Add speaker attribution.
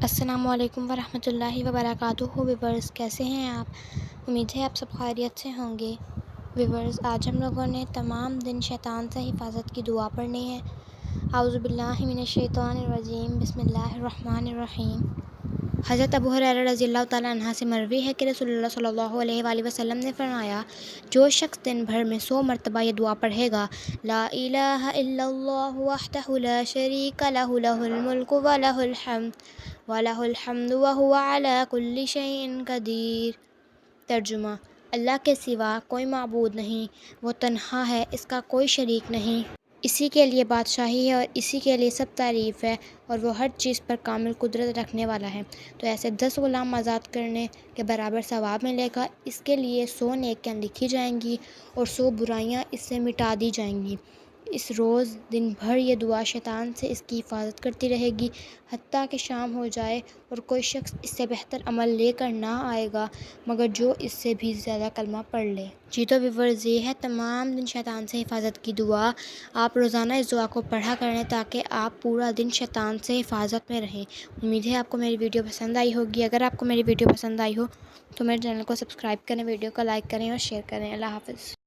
Speaker 1: السلام علیکم ورحمۃ اللہ وبرکاتہ ویورز، کیسے ہیں آپ؟ امید ہے آپ سب خیریت سے ہوں گے۔ ویورز، آج ہم لوگوں نے تمام دن شیطان سے حفاظت کی دعا پڑھنی ہے۔ اعوذ باللہ من الشیطان الرجیم، بسم اللہ الرحمن الرحیم۔ حضرت ابو ہریرہ رضی اللہ تعالیٰ عنہ سے مروی ہے کہ رسول اللہ صلی اللہ علیہ وآلہ وسلم نے فرمایا، جو شخص دن بھر میں 100 مرتبہ یہ دعا پڑھے گا، لا الہ الا اللہ وحدہ لا شریک لہ، لہ الملک ولہ الحمد وَلَهُ الْحَمْدُ وَهُوَ عَلَىٰ كُلِّ شَيْءٍ قدیر۔ ترجمہ: اللہ کے سوا کوئی معبود نہیں، وہ تنہا ہے، اس کا کوئی شریک نہیں، اسی کے لیے بادشاہی ہے اور اسی کے لیے سب تعریف ہے، اور وہ ہر چیز پر کامل قدرت رکھنے والا ہے۔ تو ایسے 10 غلام آزاد کرنے کے برابر ثواب ملے گا۔ اس کے لیے 100 نیکیاں لکھی جائیں گی اور 100 برائیاں اس سے مٹا دی جائیں گی۔ اس روز دن بھر یہ دعا شیطان سے اس کی حفاظت کرتی رہے گی، حتیٰ کہ شام ہو جائے اور کوئی شخص اس سے بہتر عمل لے کر نہ آئے گا مگر جو اس سے بھی زیادہ کلمہ پڑھ لے۔ جی تو ویورز، یہ ہے تمام دن شیطان سے حفاظت کی دعا۔ آپ روزانہ اس دعا کو پڑھا کریں تاکہ آپ پورا دن شیطان سے حفاظت میں رہیں۔ امید ہے آپ کو میری ویڈیو پسند آئی ہوگی۔ اگر آپ کو میری ویڈیو پسند آئی ہو تو میرے چینل کو سبسکرائب کریں، ویڈیو کو لائک کریں اور شیئر کریں۔ اللہ حافظ۔